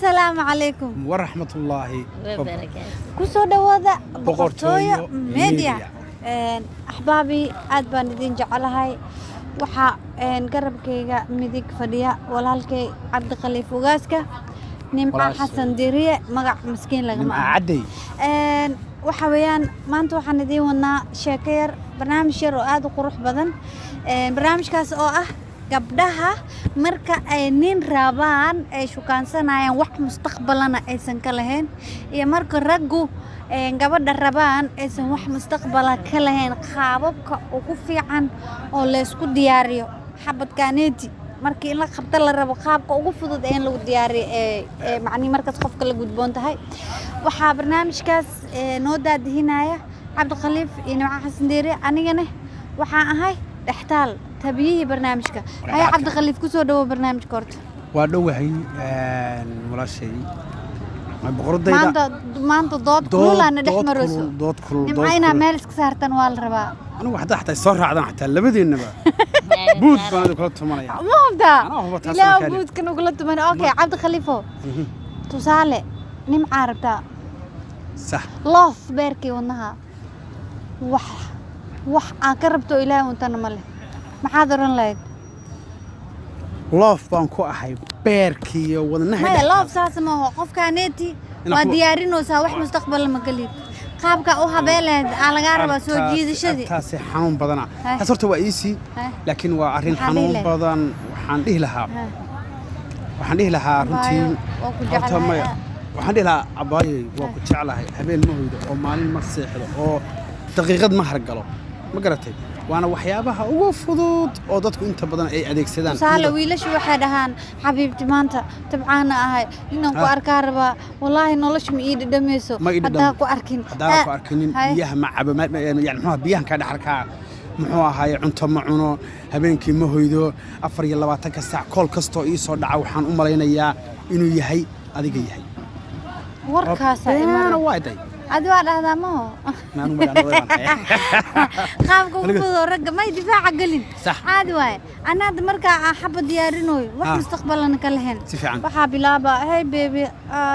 السلام عليكم ورحمة الله وبركاته. كسو دوادا بقرطويو ميديا أحبابي aad baan idin jecelahay waxa garabkayga midig fadhiya walaalkay Cabdi Khaliif Ugaaska nimca Xasan Diriye magac miskiin laga ma عدي waxa weeyaan maanta waxaan idin wadnaa sheeko yar barnaamij yar oo aad u qurux badan barnaamijkaas oo ah gabdhaha marka ay nin rabaan ay shukaansanayaan wax mustaqbalana aysan ka lahayn iyo marka raggu gabadha rabaan aysan wax mustaqbala ka lahayn qaababka ugu fiican oo la isku diyaariyo xabadkaaneeti markii in la qabta la rabo qaabka ugu fudud ee lagu diyaariyo macni markaas qofka la gudboon tahay waxa barnaamijkaas noo daadihinaya Cabdi Khaliif iyo Nimca Xasan Diriye anigana waxaan ahay dhextaal tabiyihii barnaamijka hay Cabdi Khaliif ku soo dhawo barnaamijka horta waa dhowahay walaashay ma boqoradayda maanta dood kulana dhex marayso dood kulul nimcayna meel iska saartan waa la rabaa anigu xataa soo raacdan xataa labadeennaba buud baan kula tumanaya ma hubta أنا هو بتحصل ilaa كلام. buud kan ugu la tuman okay Cabdi Khaliifo tusaale nimca rabta صح loof beerkii wadnaha wax aan ka rabto ilaahay untana ma leh maxaad oran lahayd loof baan ku ahay beerkii wadnaha maya loof saas ma aha qofkaaneeti waa diyaarinaysaa wax mustaqbal ma galid qaabka u habeeleed aan laga rabaa soo jiidashadii taasi xanuun badana taas horta waa easy laakiin waa arrin xanuun badan waxaan dhihi lahaa runtii horta maya waxaan dhihi lahaa abaayay waa ku jeclahay habeen ma hoydo oo maalin ma seexdo oo daqiiqad ma hargalo ma garatay waana waxyaabaha ugu fudud oo dadku inta badan ay adeegsadaan tusaale wiilashu waxay dhahaan xabiibti maanta tabcaana ahay inaan ku arkaa rabaa wallaahi nolosha ma ii dhadhamayso haddaan ku arkinin biyaha ma cabo yani muxuu biyahan ka dhaxalkaa muxuu ahaay cunto ma cuno habeenkii ma hoydo 24 saac kool kastoo ii soo dhaca waxaan u malaynayaa inuu yahay adiga yahay warkaas imaana waaday adi waa dhahdaa ma ho qaabka ugu fudud ragga may difaaca galin caadi waaye anaad markaa xabba diyaarinayo wax mustaqbalana ka lahayn waxaa bilaaba hey baby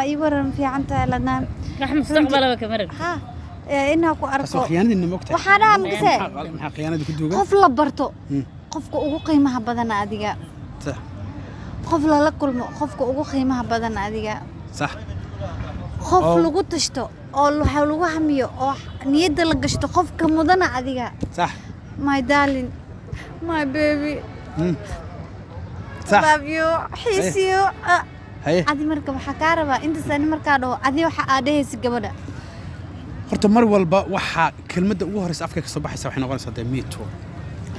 ii waran fiican tahay ladnaan wax mustaqbalaba kama rag inaa ku arko khiyaanadina mogtahay waxaa dhaha magase maxaa khiyaanada ku duugan qof la barto qofka ugu qiimaha badan adiga qof lala kulmo qofka ugu qiimaha badan adiga صح qof lagu tashto oo waxa lagu hamiyo oo niyada la gashto qofka mudana adiga صح my darling my baby صح love you حيسيو هي adi marka waxa ka rabaa inta sani marka dhaho adi waxa aad dhehaysa gabadha horta mar walba waxa kelmadda ugu horeysa afka ka soo baxaysa waxay noqonaysaa meeto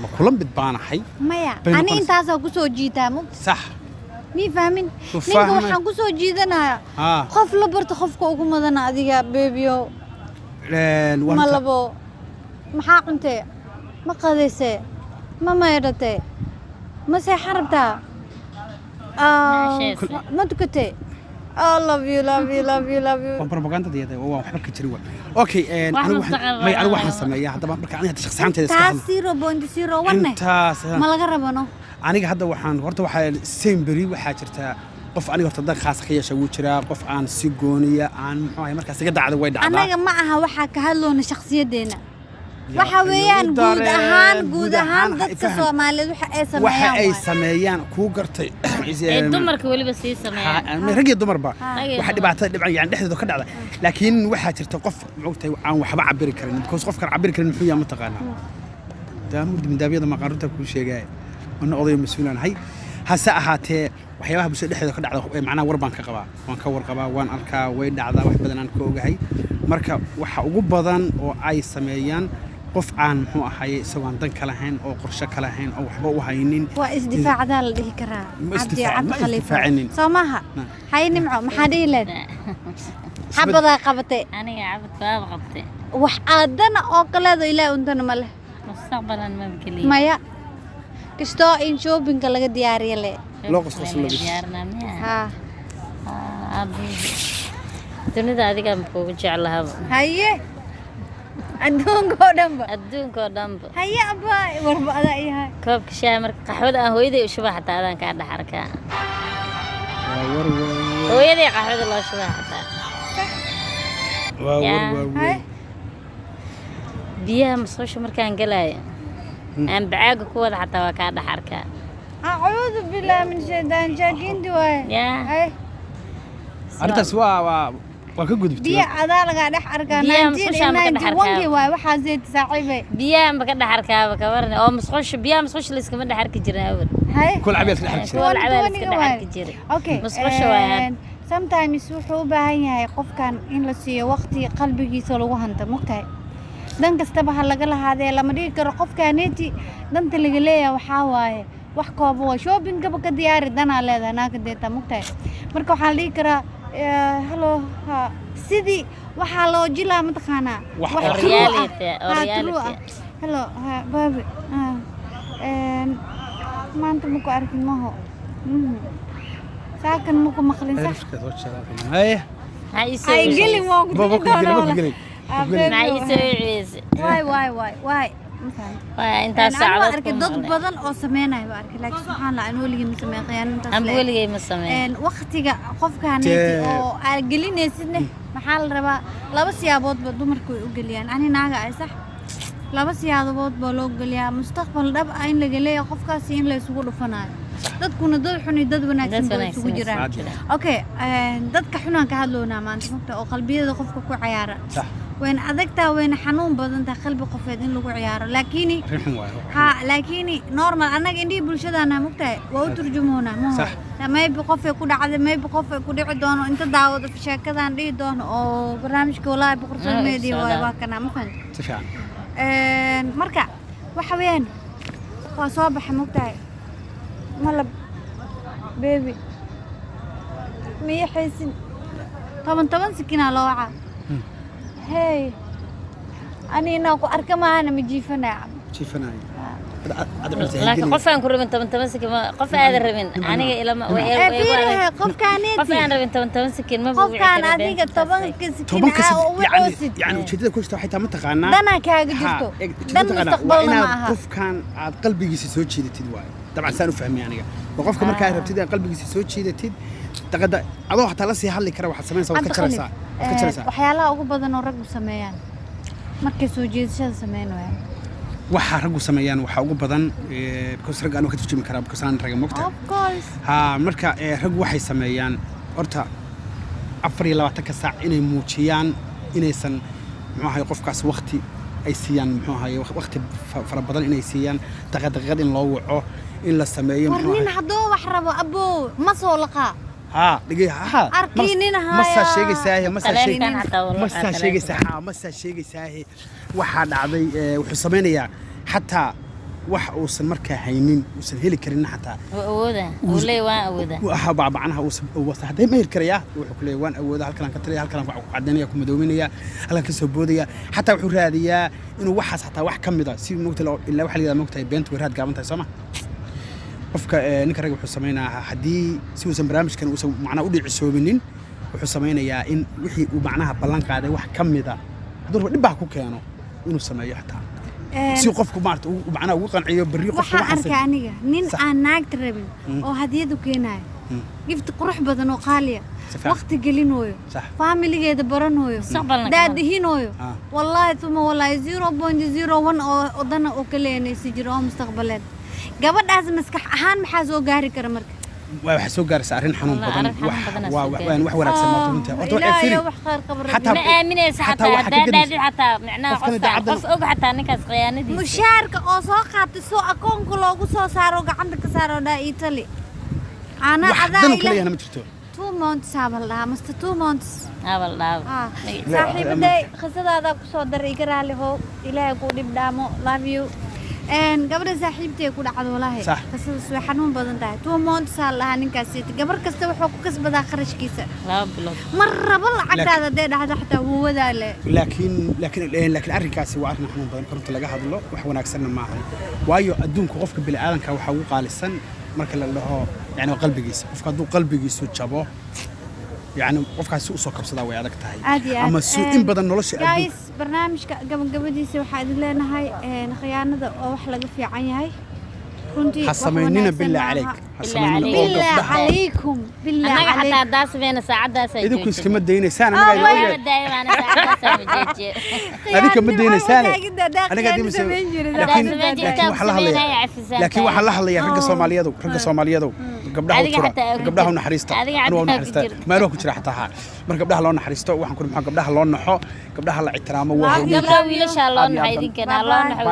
ma kulan bidbaanahay maya ani intaas ku soo jiitaa mug صح mi fahmin ninka waxaan ku soo jiidanayaa qof la barto qofka ugu mudana adiga beebiyo ma labo maxaa cuntee ma qadaysee ma maydhatee ma seexan rabtaa ma dukatee I love you propaganda diyada waa waxba ka jiri waa okay anigu waxaan sameeyaa hadaba marka aniga shakhsiyaanteeda iska 0.01 ma laga rabano aniga hadda waxaan horta waxa semberi waxa jirta qof aniga horta dad khaas ka yeesha wuu jiraa qof aan si gooniya aan muxuu ahay markaas iga dacdo way dhacdaa anaga ma aha waxa ka hadloona shakhsiyadeena waxa weeyaan guud ahaan dadka Soomaaliyeed waxa ay sameeyaan ku gartay dumarka waliba sii sameeyaan rag iyo dumarba waxa dhibaatada yani dhexdooda ka dhacda laakiin waxa jirta qof moogtay aan waxba cabiri karin because qofka cabiri karin muxuu yahay ma taqaanaa daamur dimadabiyada maqaarunta ku sheegay أنا أضيع مسؤولان هاي هسا هاتي وحياها بس دحية كده على معناه وربان كقبا وان كور قبا وان أركا وين دعدا واحد بدنا نكوجا هاي مركا وح وجبضان أو أي سميان قف عن هو حي سواء دن كلهن أو قرشة كلهن أو حبوا وهينين وإزدفاع ذا اللي كرا عبد خليفة سماها هاي نمعو محادي لد حبضا قبتي أنا عبد باب قبتي وحادنا أو كلا ذا إلى أنتنا مله مستقبلا ما بكلي مايا كستو إن shopping كلا دياري له لو قصص اللي ديارنا ها أبي توني هذه كم فوق جعلها هاي أدون كودم هاي أبا وربع ذا إيها كوب كشامر قحوة هويدي وشبه حتى هذا كان حركة hooyaday qaxwada loo shubaa xataa waa yaa. war waa hay weyn biyaha musqusha markaan galaayo aan bacaaga ku wada xataa waa kaa dhex arkaa acuudu billahi min shaytaan jaakiinti waaye yaa hay arrintaas waa ka gudubtay biyo adaa lagaa dhex arkaa Biyaha musqusha ma ka dhex arkaa? 1991 waaye waxaa zeeti saaxiibay biyaha ma ka dhex arkaaba ka waran oo musqusha biyaha musqusha la iskama dhex arki jirin awal hay kul cabeed ka dhex kuwa jira lacabaa la iska 21 dhex waaye. arki jiray okay musqusha waa sometimes wuxuu u baahan yahay qofkan in la siiyo waqti qalbigiisa lagu hanto mugtahay dan kastaba ha laga lahaadee lama dhigi karo qofkaaneti danta laga leeyahay waxaa waaye wax kooban waa shoppingaba ka diyaari danaa leedahay naaka deeta mugtahay marka waxaa la dhihi karaa halo ha sidii waxaa loo jilaa mataqaanaa Wax wax oo true ah. reality ah, oo Ha, reality true ah. ah. Hello, ha, baabi maanta maku arkin maho saakan maku maqlin sax haye maxaa ii soo ay wiciyey? gelin waan ku baba tagi ku gelin doonaa baba ku gelin maxaa ii soo wiciyeyse waay waa intaas anaa saacadood arkay ku dad maqlay badan oo sameynaya baa arkay laakiin subxaan allah aan weligii ma sameyn khiyaanintaas amba weligay ma sameyn waqtiga qofkaaneti Tee. oo aad gelinaysidne maxaa la rabaa laba siyaaboodba dumarku way u geliyaan ani naaga ay sax laba siyaabood baa loo geliyaa mustaqbal dhab ah in laga leeyahay qofkaasi in la isugu dhufanayo dadkuna dad xun iyo dad wanaagsan Dad bay wanaagsan isugu jiraan isugu jiraan. okay dadka xunaan ka hadloonaa maanta mugta oo qalbiyada qofka ku ciyaara sax wayna adagtaa wayna xanuun badan tahay qalbi qofeed in lagu ciyaaro laakiin arrin xun waaye ها لكن نورمال أنا عندي بلشة أنا مقطع وترجمونا ما هو صح. ما يبي قفة كل عادة ما يبي قفة كل عدوان أنت داود في شيء كذا عندي دون أو برنامج كولا بقرص الميديا سلام. وكنا ما فهمت si fiican مركع وحوين وصابح مقطع ملا بيبي مية حسين طبعا سكينة لوعة هاي أنا ناقو أركما أنا مجيفنا jiifanayo laakiin qof aan ku rabin 10 sakin qof aadan rabin aniga ilama فيها قف كانت qof aan rabin 10 sakin ma qof kaan adiga tobanka tobanka sikin oo wixoosid yani ujeedada ku jirta waxay taa mataqaanaa dana kaaga jirto dan mustaqbalna ma aha qofkan aad qalbigiisa soo jiidatid waaye dabcan saan u fahmay aniga waa qofka markaa rabtid aad qalbigiisa soo jiidatid daqada adoo xataa la sii hadli kara waxaad samaynaysaa waad ka jaraysaa waad ka jaraysaa waxyaalaha ugu badan oo raggu sameeyaan markay soo jeedashada sameynayaan waxaa raggu sameeyaan waxaa ugu badan because ragga anuu ka turjumi karaa because aan raga mogta of course ha marka raggu waxay sameeyaan horta 24 saac inay muujiyaan inaysan muxuu ahaay qofkaas waqti ay siiyaan muxuu ahaay waqti fara badan inay siiyaan daqiiqad in loo waco in la sameeyo war nin hadduu wax rabo aboo ma soo laqaa ها دقيقة أركينين هاي مسا شيء ساهي مسا شيء تلفون حتى والله مسا شيء ساهي مسا شيء ساهي واحد عضي وحسمينيا حتى wax uusan markaa haynin uusan heli karin xataa awooda ulay waan awooda waxa baabacanaha uusan haday ma heli karayaa wuxuu ku leeyahay waan awooda halkan ka taliya halkan ku cadeynaya ku madoominaya halkan ka soo boodaya xataa wuxuu raadiyaa inuu waxaas xataa wax kamida si moogta ilaa waxa la yiraahdo moogta beent way raad gaaban tahay Soomaa qofka ninka rag wuxuu sameeynaa hadii si uusan barnaamijkan uusan macna u dhicisoobinin wuxuu sameynayaa in wixii uu macnaha ballan qaaday wax kamida haduu dhib baa ku keeno inuu sameeyo xataa si qofku maarta uu macna ugu qanciyo bari qofku waxa arka aniga nin aan naagta rabin oo hadiyadu keenay gift qurux badan oo qaaliya waqti gelinooyo familigeeda baranooyo daadihinooyo wallahi tuma wallahi 0.01 oo dana oo kaleynaysi jiro oo mustaqbaleed gabadhaas maskax ahaan maxaa soo gaari kara marka waxa soo gaaraysa arrin xanuun badan wax wanaagsan ma tunta horta wax fiiri حتى ما آمنيس حتى دادي حتى معناه قف أوج حتى نكاس قياندي مشاركة أو ساقط سو أكون كلو سو سارو عندك سارو دا إيطالي أنا أذا إلى أنا مترتو 2 months هذا مست 2 months والله صاحب بدي خسر هذا كسر دري كرالي هو إلى يقول بدامو love you قبل صاحبتي يقول عاد والله بس سوي حنون بدن ده 2 months الله نكاسيت قبل كسر وحق كسب ذا خرج كيسة لا بلو مرة بالله عدا ده هذا حتى هو ذا له لكن أركاسي وعرفنا حنون بدن كرمت لقى هذا الله وحنا أكسرنا معه وايو أدونك وقفك بالعالم كوحوق قال السن مركل اللي هو يعني قلبي جيس وفك دو قلبي جيس وتشابه يعني وفك سوء سكر صدا ويعدك تاعي أما سوء إن بدن نلش جايز برنامج قبل دي سو حد لنا هاي خيانة أو حلقة في عين هاي حسميننا بالله عليك حسميننا بالله عليكم بالله أنا حتى عليكم داس بين ساعات داس إذا كنت كم دينا سنة ما أنا قاعد دايما أنا ساعات داس بجيجي هذيك كم دينا سنة أنا قاعد مسوي مسوي لكن لكن waxa la hadlaya ragga Soomaaliyeed gabdhaha u tura gabdhaha u naxariista anuu naxariista meelo ku jira xataa marka gabdhaha loo naxariisto waxaan ku maxaa gabdhaha loo naxo gabdhaha la ixtiraamo waa gabdhaha wiilasha loo naxay idinkeena loo naxay